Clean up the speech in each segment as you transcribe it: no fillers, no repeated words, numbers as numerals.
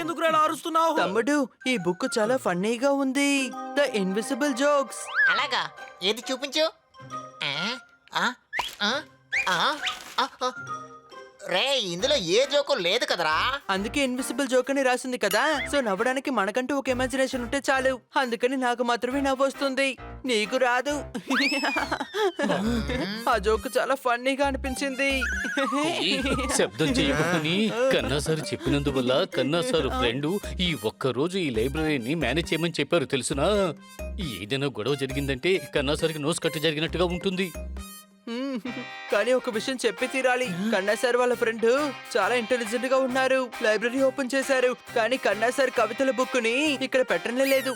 ఎందుకు ఇలా అరుస్తున్నావు? తమ్ముడు, ఈ బుక్ చాలా ఫన్నీగా ఉంది. The invisible jokes. అలాగా, ఏది చూపించు. రే, ఇందులో ఏ జోకు లేదు కదరా. అందుకే ఇన్విజిబుల్ జోక్ అని రాసింది కదా. సో నవ్వడానికి మనకంటూ ఒక ఇమాజినేషన్ ఉంటే చాలు. అందుకని నాకు మాత్రమే నవ్వు వస్తుంది, నీకు రాదు. ఆ జోక్ చాలా ఫన్నీగా అనిపించింది. శబ్దం చేయబోని కన్నా సార్ చెప్పినందువల్ల కన్నా సార్ ఫ్రెండ్ ఈ ఒక్క రోజు ఈ లైబ్రరీని మేనేజ్ చేయమని చెప్పారు తెలుసునా. ఏదైనా గొడవ జరిగిందంటే కన్నా సార్కి నోస్ కట్టు జరిగినట్టుగా ఉంటుంది. కానీ ఒక విషయం చెప్పి తీరాలి. కన్నా సార్ వాళ్ళ ఫ్రెండ్ చాలా ఇంటెలిజెంట్ గా ఉన్నారు. లైబ్రరీ ఓపెన్ చేశారు, కానీ కన్నా సార్ కవితల బుక్ ని ఇక్కడ పెట్టనే లేదు.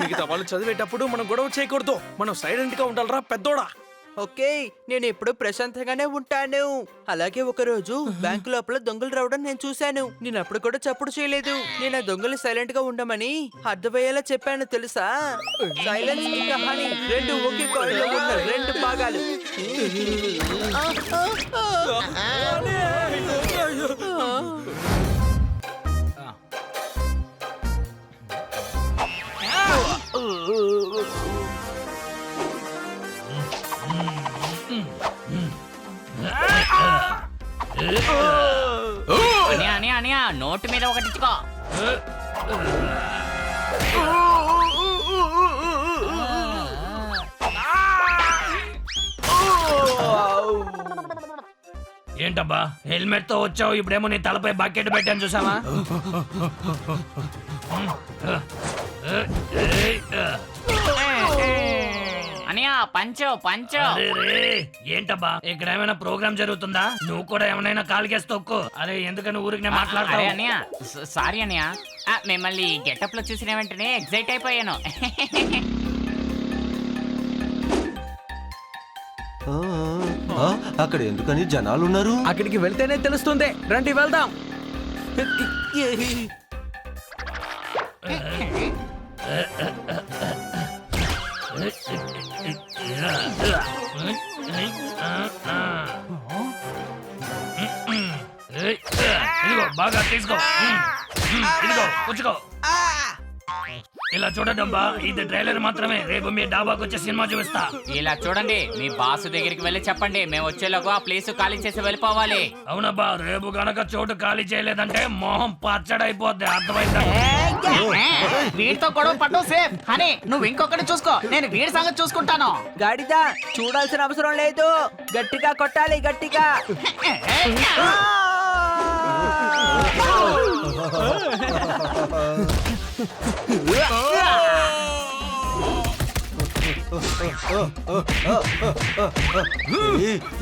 మిగతా వాళ్ళు చదివేటప్పుడు మనం గొడవ చేయకూడదు. మనం సైలెంట్ గా ఉండాలరా పెద్దోడా. ఓకే, నేను ఎప్పుడు ప్రశాంతంగానే ఉంటాను. అలాగే ఒక రోజు బ్యాంకు లోపల దొంగలు రావడం నేను చూశాను. నేను అప్పుడు కూడా చప్పుడు చేయలేదు. నేను ఆ దొంగలు సైలెంట్ గా ఉండమని అర్థమయ్యేలా చెప్పాను తెలుసా. సైలెన్స్ ఇంకా హనీ రెండు ఒకే కాయిన్ లో ఉన్న రెండు భాగాలు. అనియా నోటు మీద ఒకటి ఇచ్చుకో. ఏంటబ్బా హెల్మెట్ తో వచ్చావు, ఇప్పుడేమో నీ తలపై బకెట్ పెట్టాను చూసావా. అనియా పంచో పంచో. ఏంటబ్బా ఇక్కడ ఏమైనా ప్రోగ్రామ్ జరుగుతుందా? నువ్వు కూడా ఏమైనా కాలికేసి తొక్కు. అరే ఎందుకని ఊరికి మాట్లాడతావు? అనియా సారీ అనియా, మిమ్మల్ని గెటప్ లో చూసిన వెంటనే ఎగ్జైట్ అయిపోయాను. అక్కడ ఎందుకని జనాలు ఉన్నారు? అక్కడికి వెళ్తేనే తెలుస్తుంది, రండి వెళ్దాం. ఇదిగో బాగా తీసుకో, ఇదిగో పుచ్చుకో. ఇలా చూడటంబా, ఇది ట్రైలర్ మాత్రమే. రేపు మీ డాబాకి వచ్చే సినిమా చూపిస్తా. ఇలా చూడండి, మీ బాస్ దగ్గరికి వెళ్ళి చెప్పండి మేము వచ్చేలోగా ఆ ప్లేస్ ఖాళీ చేసి వెళ్ళిపోవాలి. అవునబ్బా, రేపు గనక చోటు ఖాళీ చేయలేదంటే మొహం పచ్చడైపోద్ది, అర్థమైందా? వీడితో గొడవ పడ్డు సేఫ్ అని నువ్వు ఇంకొకటి చూసుకో, నేను వీడి సంగతి చూసుకుంటాను. గాడిదా, చూడాల్సిన అవసరం లేదు, గట్టిగా కొట్టాలి, గట్టిగా.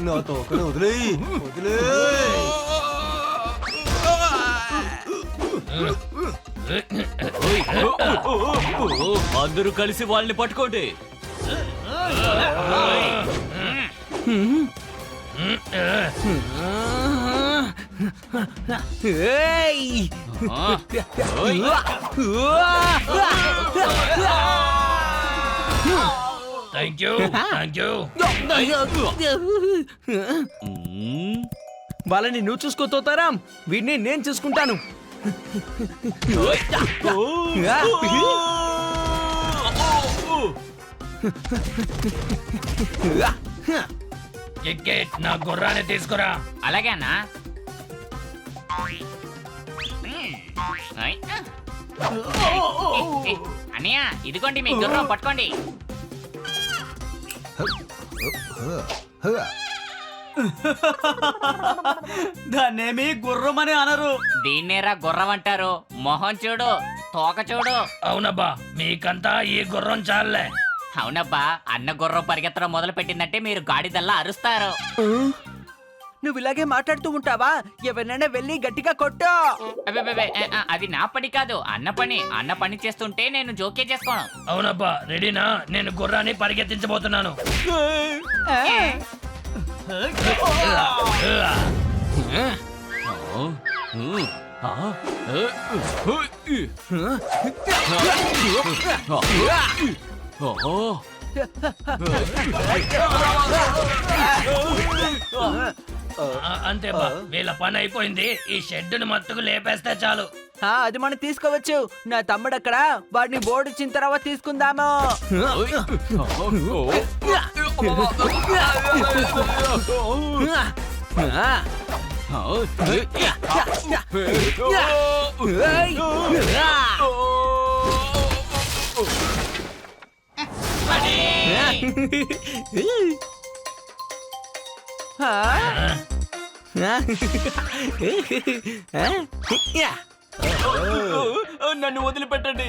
నా తోకను వదిలేయి, అందరూ కలిసి వాళ్ళని పట్టుకోండి. Thank you, thank you. వాళ్ళని నువ్వు చూసుకోతారా, వీడిని నేను చూసుకుంటాను. నా గుర్రాన్ని తీసుకురా. అలాగే అన్నా. అన్నయ్య ఇదిగోండి మీ గుర్రం, పట్టుకోండి. దాన్నేమి గుర్రం అని అనరు, దీన్నేరా గుర్రం అంటారు. మొహం చూడు, తోక చూడు. అవునబ్బా, మీకంతా ఈ గుర్రం చాలే. అవునబ్బా, అన్న గుర్రం పరిగెత్తడం మొదలు పెట్టిందంటే మీరు గాడిదల్లా అరుస్తారు. నువ్వు ఇలాగే మాట్లాడుతూ ఉంటావా? ఎవరినైనా వెళ్ళి గట్టిగా కొట్టు. అబ్బబ్బబ్బే, అది నా పని కాదు, అన్న పని. అన్న పని చేస్తుంటే నేను జోకే చేసుకోను. అవునబ్బా, రెడీనా? నేను గుర్రాన్ని పరిగెత్తించబోతున్నాను. అంతే బా, వీళ్ళ పని అయిపోయింది. ఈ షెడ్డుని మత్తుకు లేపేస్తే చాలు. అది మనం తీసుకోవచ్చు. నా తమ్ముడు అక్కడ, వాడిని బోర్డు ఇచ్చిన తర్వాత తీసుకుందాము. నన్ను వదిలిపెట్టండి.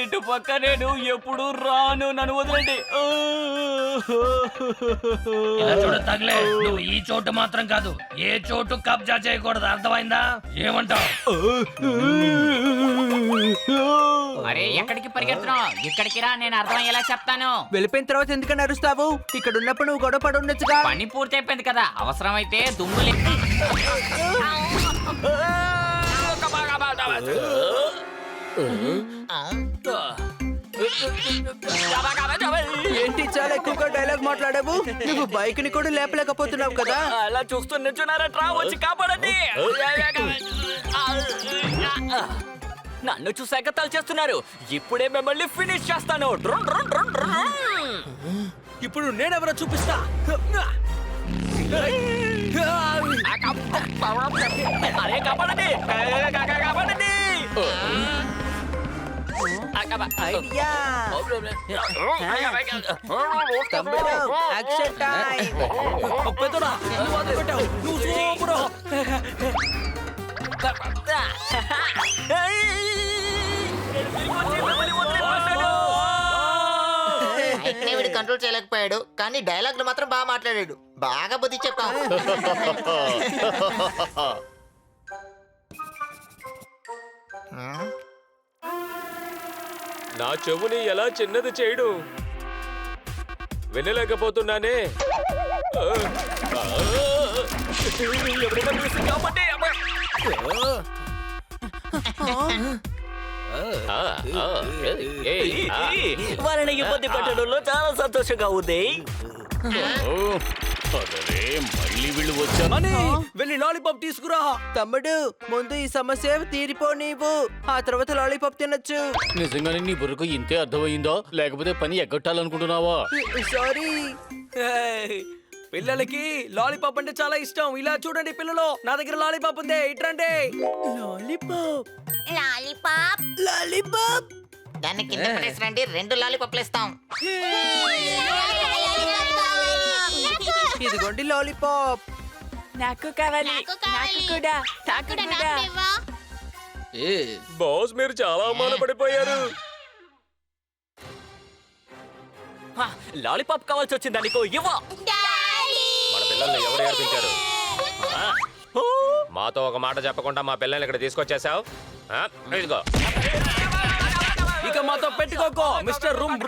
ఇటు పక్క నేను ఎప్పుడు రాను. నన్ను వదిలేండి. ఇలా చూడు తగలే, నువ్వు ఈ చోటు మాత్రం కాదు, ఏ చోటు కబ్జా చేయకూడదు, అర్థమైందా? ఏమంటావు? అరే ఎక్కడికి పరిగెత్తున్నావు? ఇక్కడికి రా, నేను అర్థమయ్యేలా చెప్తాను. వెళ్ళిపోయిన తర్వాత ఎందుకని అరుస్తావు? ఇక్కడ ఉన్నప్పుడు నువ్వు గొడవ పడి ఉండొచ్చుగా. పని పూర్తి అయిపోయింది కదా, అవసరమైతే దుమ్ములు ఏంటి చాలా ఎక్కువగా డైలాగ్ మాట్లాడావు? నువ్వు బైక్ ని కూడా లేపలేకపోతున్నావు కదా. అలా చూస్తూ నిల్చున్నారట్రా, వచ్చి కాపాడండి. నన్ను చూసాక తలచేస్తున్నారు. ఇప్పుడే మిమ్మల్ని ఫినిష్ చేస్తాను. ఇప్పుడు నేనెవరో చూపిస్తా. అరే కాపాడండి, కాపాడండి. ఐడియా. తమ్ముడు, యాక్షన్ టైం. పెద్దోడా, నువ్వు వదిలిపెట్టావు. నువ్వు సూపరు. అయితే వీడు కంట్రోల్ చేయలేకపోయాడు, కానీ డైలాగులు మాత్రం బాగా మాట్లాడాడు. బాగా బుద్ధి చెప్పావు. నా చెవుని ఎలా చిన్నది చేయడు, వినలేకపోతున్నానే. వాళ్ళని ఇబ్బంది పెట్టడంలో చాలా సంతోషంగా ఉంది. మళ్ళీ వీళ్ళు వచ్చాను. వెళ్ళి లాలీపాప్ తీసుకురా. తమ్ముడు, ముందు ఈ సమస్య తీరిపోనీవు, ఆ తర్వాత లాలీపాప్ తినొచ్చు. నిజంగానే నీ బుర్రకు ఇంతే అర్థమైందో, లేకపోతే పని ఎగ్గొట్టాలనుకుంటున్నావా? సారీ. పిల్లలకి లాలీపాప్ అంటే చాలా ఇష్టం. ఇలా చూడండి పిల్లలు, నా దగ్గర లాలీపాప్ ఉంది. ఇట్రండి. Lollipop, lollipop lollipop. దాన్ని కింద పడేసి రండి, 2 లాలీపాప్లు ఇస్తాం. ఇదిగోండి లాలీపాప్. నాకు కావాలి. నాకు కూడా. నాకు కూడా. బాస్ మీరు చాలా అవమానపడిపోయారు. లాలీపాప్ కావాల్సి వచ్చిందా నీకు? ఇవ్వ. మన పిల్లల్ని ఎవరు ఏర్పించారు? మాతో ఒక మాట చెప్పకుండా మా పిల్లల్ని ఇక్కడ తీసుకొచ్చేసావు. ఇదిగో ఇక మాతో పెట్టుకోకో మిస్టర్ రూమ్.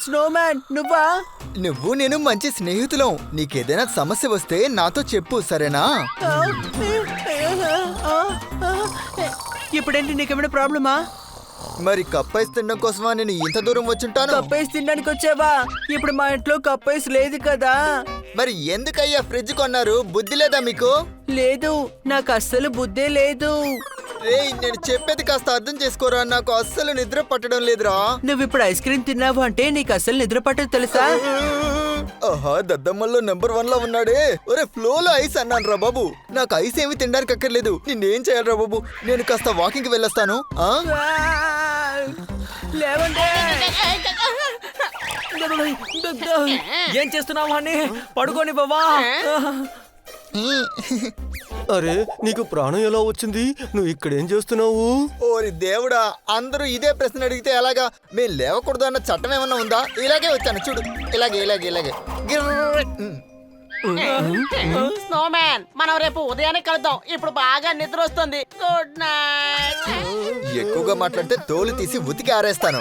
స్నోమ్యాన్, నువ్వా? నువ్వు నేను మంచి స్నేహితులం. నీకేదైనా సమస్య వస్తే నాతో చెప్పు, సరేనా? ఇప్పుడేంటి, నీకేమైనా ప్రాబ్లమా? మరి కప్పైస్ తినడం కోసమా నేను ఇంత దూరం వచ్చుంటాను? కప్పైస్ తినడానికి వచ్చావా? ఇప్పుడు మా ఇంట్లో కప్పైస్ లేదు కదా. మరి ఎందుకయ్యా ఫ్రిడ్జ్ కొన్నారు? బుద్ధి లేదా మీకు? లేదు, నాకు అస్సలు బుద్ధే లేదు. రేయ్, నేను చెప్పేది కాస్త అర్థం చేసుకోరా. నాకు అస్సలు నిద్ర పట్టడం లేదురా. నువ్వు ఇప్పుడు ఐస్ క్రీమ్ తిన్నావు అంటే నీకు అస్సలు నిద్ర పట్టదు తెలుసా? ఆహా, దద్దమ్మల్లో నెంబర్ 1 లో ఉన్నాడే. ఒరే, ఫ్లోలో ఐస్ అన్నాను రా బాబు. నాకు ఐస్ ఏమి తినడానికి అక్కర్లేదు. నిన్నేం చేయాలరా బాబు? నేను కాస్త వాకింగ్ కి వెళ్ళొస్తాను. లేవండి. ఏం చేస్తున్నావు అని? పడుకోని బావా. అరే, నీకు ప్రాణం ఎలా వచ్చింది? నువ్వు ఇక్కడేం చేస్తున్నావు? ఓరి దేవుడా, అందరూ ఇదే ప్రశ్న అడిగితే ఎలాగా? మేము లేవకూడదు అన్న చట్టం ఏమన్నా ఉందా? ఇలాగే వచ్చాను చూడు, ఇలాగే ఇలాగే ఇలాగే. గిర్ర్. స్నోమ్యాన్ మనం రేపు ఉదయాన్నే కలుద్దాం. ఇప్పుడు బాగా నిద్ర వస్తుంది. Good night. ఎక్కువగా మాట్లాడితే తోలు తీసి ఉతికి ఆరేస్తాను.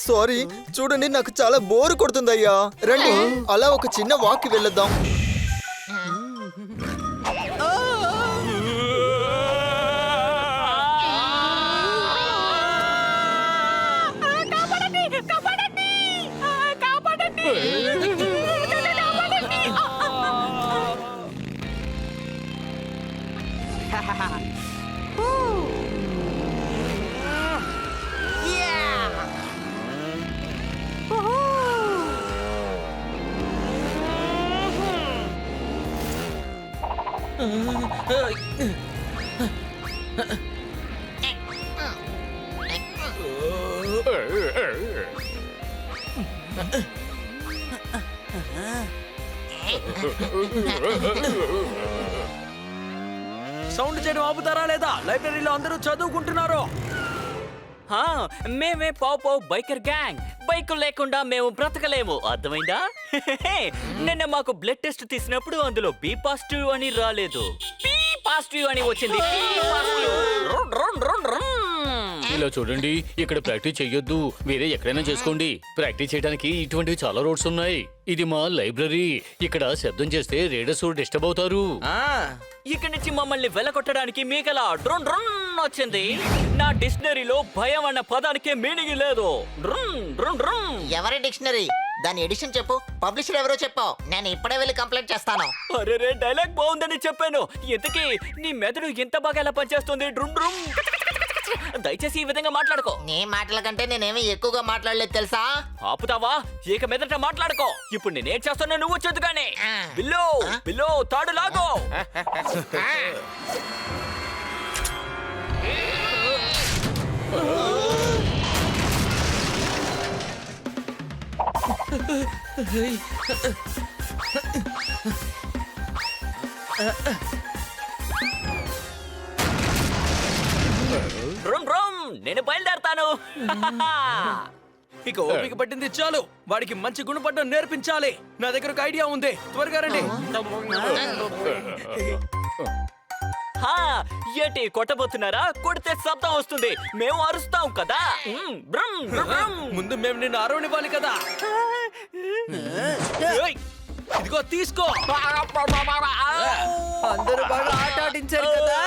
సారీ, చూడండి నాకు చాలా బోరు కొడుతుందయ్యా. రండి అలా ఒక చిన్న వాక్ వెళ్ళొద్దాం. సౌండ్ చేయడం ఆపుతారా లేదా? లైబ్రరీలో అందరూ చదువుకుంటున్నారు. మేమే పావు పావు బైకర్ గ్యాంగ్. బైక్ లేకుండా మేము బ్రతకలేము, అర్థమైందా? నిన్న మాకు బ్లడ్ టెస్ట్ తీసినప్పుడు అందులో బి పాజిటివ్ అని రాలేదు, పి పాజిటివ్ అని వచ్చింది. ఇలా చూడండి, ఇక్కడ ప్రాక్టీస్ చెయ్యొద్దు, వేరే ఎక్కడైనా చేసుకోండి. ప్రాక్టీస్ చేయడానికి ఇటువంటివి చాలా రోడ్స్ ఉన్నాయి. ఇది మా లైబ్రరీ. ఇక్కడ శబ్దం చేస్తే రీడర్స్ డిస్టర్బ్ అవుతారు. ఇక్కడి నుంచి మమ్మల్ని వెలకొట్టడానికి మీకలా డ్రోన్ డ్రోన్ వచ్చింది. నా డిక్షనరీలో భయం అన్న పదానికే మీనింగ్ లేదు. Drone drone drone. ఎవరి డిక్షనరీ? దాని ఎడిషన్ చెప్పు. పబ్లిషర్ ఎవరో చెప్పు. నేను ఇప్పుడే వెళ్ళి కంప్లైంట్ చేస్తాను. అరే డైలాగ్ బాగుందని చెప్పాను. ఇంతకీ నీ మెదడు ఎంత బాగా ఎలా పనిచేస్తుంది? డ్రూమ్ డ్రూమ్. దయచేసి ఈ విధంగా మాట్లాడుకో. నీ మాటల కంటే నేనేమి ఎక్కువగా మాట్లాడలేదు తెలుసా? ఆపుతావా? ఇక మీదట మాట్లాడుకో. ఇప్పుడు నేనేం చేస్తానో నువ్వు చెందుగానే. బిల్లో బిల్లో తాడు లాగో. నేను బయలుదేరతాను. ఇక ఓపిక పట్టింది చాలు. వాడికి మంచి గుణపడ్డం నేర్పించాలి. నా దగ్గర ఒక ఐడియా ఉంది, త్వరగా రండి. ఏంటి కొట్టబోతున్నారా? కొడితే శబ్దం వస్తుంది, మేము అరుస్తాం కదా. ముందు మేము నిన్ను అరవనివ్వాలి కదా. ఇదిగో తీసుకో. అందరూ బాగా ఆట ఆడించారు కదా.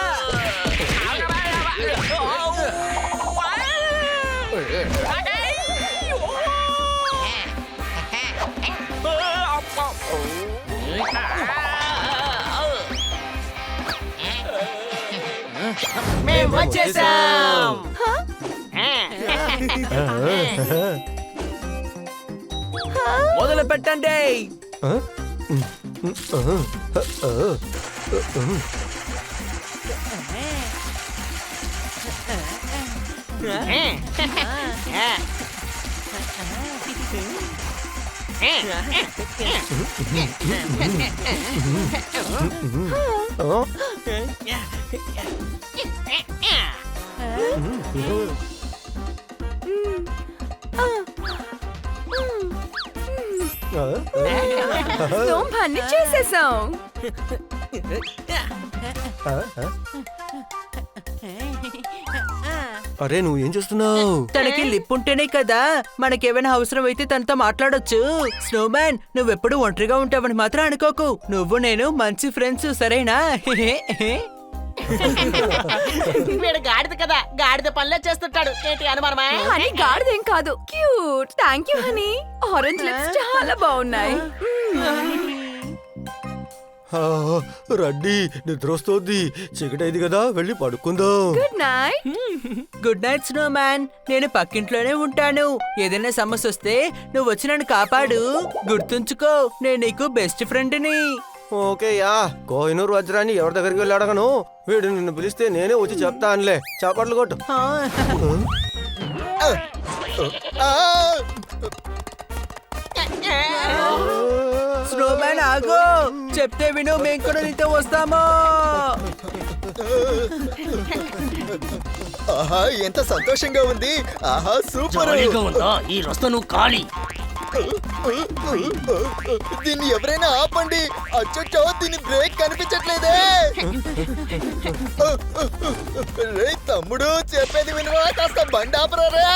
మేము వచ్చేసాం. మొదలు పెట్టండి. అన్ని చేసేసాం. అరే నువ్వేం చేస్తున్నావు? తనకి లిప్ ఉంటేనే కదా మనకేమైనా అవసరం అయితే తనతో మాట్లాడొచ్చు. స్నోమ్యాన్, నువ్వెప్పుడు ఒంటరిగా ఉంటావని మాత్రం అనుకోకు. నువ్వు నేను మంచి ఫ్రెండ్స్, సరేనా? వీడు గాడిద కదా, గాడిద పనిలో చేస్తుంటాడు. ఏంటి అనుమానమా? హనీ గాడిదేం కాదు, cute. Thank you honey. Orange lips చాలా బాగున్నాయి. రడ్డీ, నిద్ర వస్తోంది. చీకటైంది కదా, వెళ్ళి పడుకుందాం. Good night. Good night Snowman. నేను పక్కింట్లోనే ఉంటాను. ఏదైనా సమస్య వస్తే నువ్వు వచ్చి నన్ను కాపాడు. గుర్తుంచుకో, నేను నీకు బెస్ట్ ఫ్రెండ్ని. Okay yeah. కోహినూర్ వజ్రాన్ని ఎవరి దగ్గరికి వెళ్ళి అడగను. వీడు నిన్ను పిలిస్తే నేనే వచ్చి చెప్తానులే. చప్పట్లు కొట్టు. స్నోమ్యాన్ ఆగు, చెప్తే విను, మేము కూడా నీతో వస్తాము. ఆహా, ఎంత సంతోషంగా ఉంది. ఆహా, సూపర్. ఈ రస్తా నువ్వు ఖాళీ. దీన్ని ఎవరైనా ఆపండి. అచ్చో దీని బ్రేక్ కనిపించట్లేదే. రే తమ్ముడు, చెప్పేది వినవా? కాస్త బండి ఆపరా రే.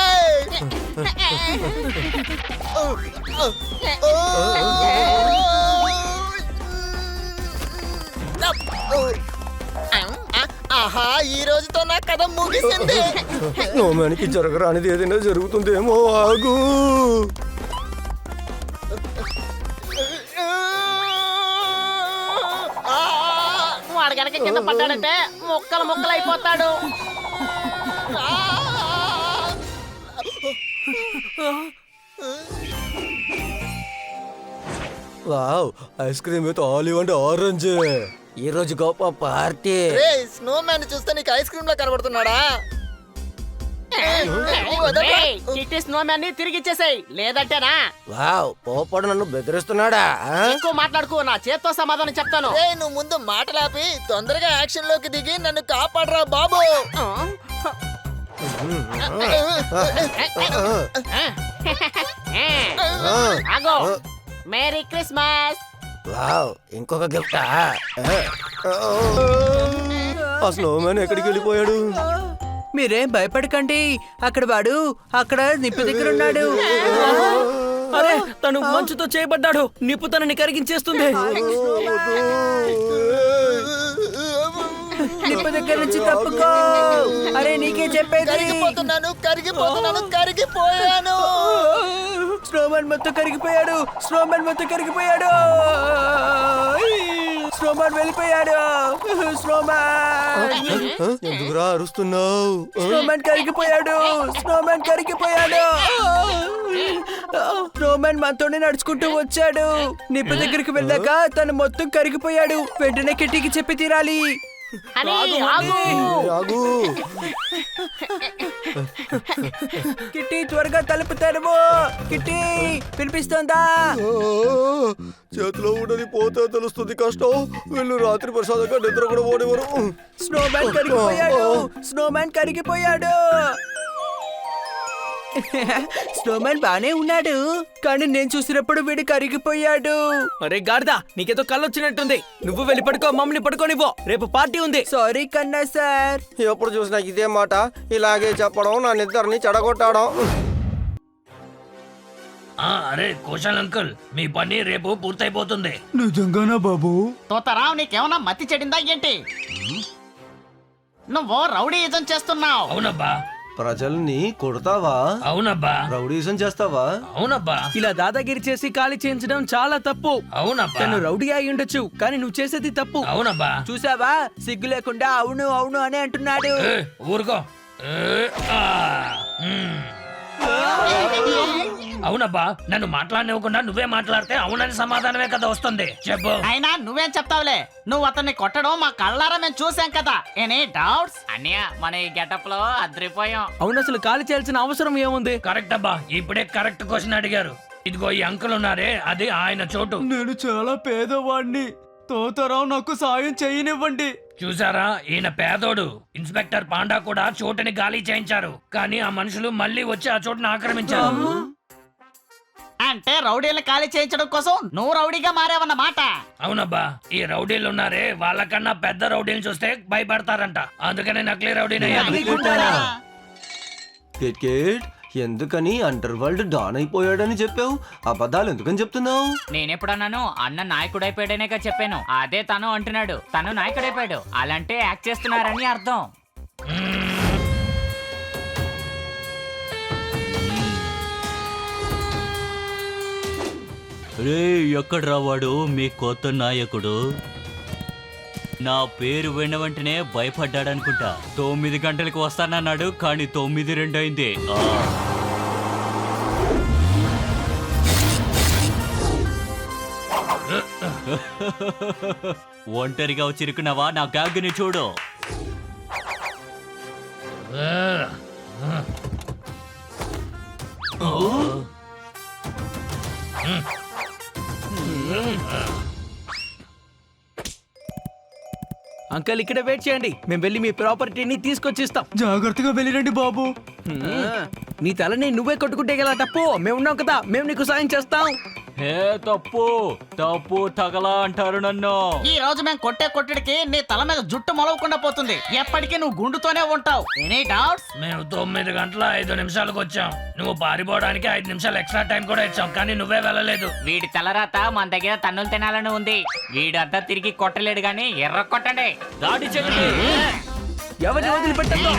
ఆహా, ఈ రోజుతో నా కథ ముగిసింది. నోమానికి జరగరానిది ఏదైనా జరుగుతుందేమో. ఆగు. వాడు గనక కింద పడ్డాడంటే ముక్కలు ముక్కలు అయిపోతాడు. Wow, ice cream with olive and orange. ఈ రోజు గొప్ప పార్టీ. రే స్నో మ్యాన్ చూస్తే నీకు ఐస్ క్రీమ్ లా కనబడుతున్నాడా? చిట్టి స్నో మ్యాన్ ని తిరిగి ఇచ్చేసాయి, లేదంటేనా? వావ్, పోపడు నన్ను బెదిరిస్తున్నాడా? ఎక్కువ మాట్లాడుకో, నా చేత్తో సమాధానం చెప్తాను. రే నువ్వు ముందు మాటలాపి తొందరగా యాక్షన్ లోకి దిగి నన్ను కాపాడరా బాబు. ఆగో, మేరీ క్రిస్మస్. వావ్, ఇంకొక గిఫ్టా? ఆ స్నోమ్యాన్ ఎక్కడికి వెళ్ళిపోయాడు? మీరేం భయపడకండి, అక్కడ వాడు అక్కడ నిప్పు దగ్గర ఉన్నాడు. అరే తను మంచుతో చేయబడ్డాడు. నిప్పు తనని కరిగించేస్తుంది. నిప్పు దగ్గర నుంచి తప్పుకో. అరే నీకే చెప్పేది. కరిగిపోతున్నాను, కరిగిపోతున్నాను, కరిగిపోయాను. స్నోమాన్ మొత్తం కరిగిపోయాడు. స్నోమాన్ మొత్తం కరిగిపోయాడు. స్నోమాన్ వెళ్ళిపోయాడు. స్నోమాన్ ఎందుకురా అరుస్తున్నావు? స్నోమాన్ కరిగిపోయాడు. స్నోమాన్ కరిగిపోయాడు. స్నోమాన్ మనతోనే నడుచుకుంటూ వచ్చాడు. నిప్పు దగ్గరికి వెళ్ళాక తను మొత్తం కరిగిపోయాడు. వెంటనే కిట్టికి చెప్పి తీరాలి. ఆగు. కిట్టి త్వరగా తలుపు తెరువు. కిట్టి వినిపిస్తోందా? చేతిలో ఉండని పోతే తెలుస్తుంది కష్టం. వీళ్ళు రాత్రి ప్రసాదంగా నిద్ర కూడా పోనివ్వరు. స్నోమ్యాన్ కరిగిపోయాడు. స్నోమ్యాన్ కరిగిపోయాడు. స్నోమ్యాన్ బానే ఉన్నాడు, కానీ నేను చూసినప్పుడు వీడు కరిగిపోయాడు. అరే గాడిదా, నీకేదో కళ్ళు వచ్చినట్టుంది. నువ్వు వెళ్ళి పడుకో, మమ్మల్ని పడుకోనివ్వు. రేపు పార్టీ ఉంది. సారీ కన్నా సార్. ఎప్పుడు చూసినా ఇదే మాట, ఇలాగే చెప్పడం, నా నిద్రని చెడగొట్టడం. అరే కోశల్ అంకుల్, మీ పని రేపు పూర్తయిపోతుంది. నిజంగానా బాబు? తోతరావు, నీకేమన్నా మతి చెడిందా ఏంటి? నువ్వు రౌడీయిజం చేస్తున్నావు. అవునబ్బా. ప్రజల్ని కొడతావా? అవునబ్బా. రౌడీజం చేస్తావా? అవునబ్బా. ఇలా దాదాగిరి చేసి ఖాళీ చేయించడం చాలా తప్పు. అవునబ్బా. తను రౌడీ అయి ఉండొచ్చు, కానీ నువ్వు చేసేది తప్పు. అవునబ్బా. చూసావా, సిగ్గు లేకుండా అవును అవును అని అంటున్నాడు. ఊరుకో. అవునబ్బా, నన్ను మాట్లాడనివ్వకుండా నువ్వే మాట్లాడితే అవునని సమాధానమే కదా వస్తుంది. చెప్పు. అయినా నువ్వేం చెప్తావులే, నువ్వు అతన్ని కొట్టడం మా కళ్ళారా మేము చూసాం కదా. Any doubts? అన్నయ్య, మన ఈ గెటప్ లో అద్రిపోయాం. అవును, అసలు ఖాళీ చేయాల్సిన అవసరం ఏముంది? కరెక్ట్ అబ్బా, ఇప్పుడే కరెక్ట్ క్వశ్చన్ అడిగారు. ఇదిగో ఈ అంకుల్ ఉన్నారే, అది ఆయన చోటు. నేను చాలా పేదవాడిని. తోతరావు నాకు సాయం చేయనివ్వండి. చూసారా, ఈయన పేదోడు. ఇన్స్పెక్టర్ పాండా కూడా చోటుని గాలి చేయించారు, కానీ ఆ మనుషులు మళ్ళీ వచ్చి ఆ చోటును ఆక్రమించారు. అంటే రౌడీలను ఖాళీ చేయించడం కోసం నువ్వు రౌడీగా మారావన్నమాట. అవునబ్బా, ఈ రౌడీలు ఉన్నారే, వాళ్ళకన్నా పెద్ద రౌడీని చూస్తే భయపడతారంట. అందుకనే నకిలీ రౌడీని కిట్, ఎందుకని అండర్ వరల్డ్ డాన్ అయిపోయాడని చెప్పావు? అబద్ధాలు ఎందుకని చెప్తున్నావు? నేనెప్పుడన్నాను అన్న నాయకుడైపోయాడనేగా చెప్పాను. అదే తను అంటున్నాడు, తను నాయకుడైపోయాడు. అలాంటే యాక్ట్ చేస్తున్నారని అర్థం. రే ఎక్కడ రావాడు మీ కొత్త నాయకుడు? నా పేరు విన్న వెంటనే భయపడ్డాడనుకుంటా. 9 గంటలకు వస్తానన్నాడు, కానీ 9:02 అయింది. ఒంటరిగా చిరుకున్నావా? నా గ్యాగ్ని చూడు. అంకల్, ఇక్కడ వెయిట్ చేయండి. మేము వెళ్ళి మీ ప్రాపర్టీని తీసుకొచ్చిస్తాం. జాగ్రత్తగా వెళ్ళిరండి బాబు. నీ తలని నువ్వే కొట్టుకుంటే గల తప్పు మేము ఉన్నాం కదా మేము నీకు సాయం చేస్తాం. ఏ తప్పు తప్పు తగలా అంటారు నన్ను. ఈ రోజు మేము కొట్టడికి నీ తల మీద జుట్టు మొలవకుండా పోతుంది. ఎప్పటికీ నువ్వు గుండుతోనే ఉంటావు. Any doubts? మేము 9 గంటల 5 నిమిషాలకు వచ్చాం. నువ్వు పారిపోవడానికి 5 నిమిషాలు ఎక్స్ట్రా టైం కూడా ఇచ్చాం, కానీ నువ్వే వెళ్ళలేదు. వీడి తలరాత మన దగ్గర తన్నులు తినాలని ఉంది. వీడంతా తిరిగి కొట్టలేడు గాని ఎర్ర కొట్టండి. దాడి చేయండి. ఎవరిని వదిలిపెట్టద్దు.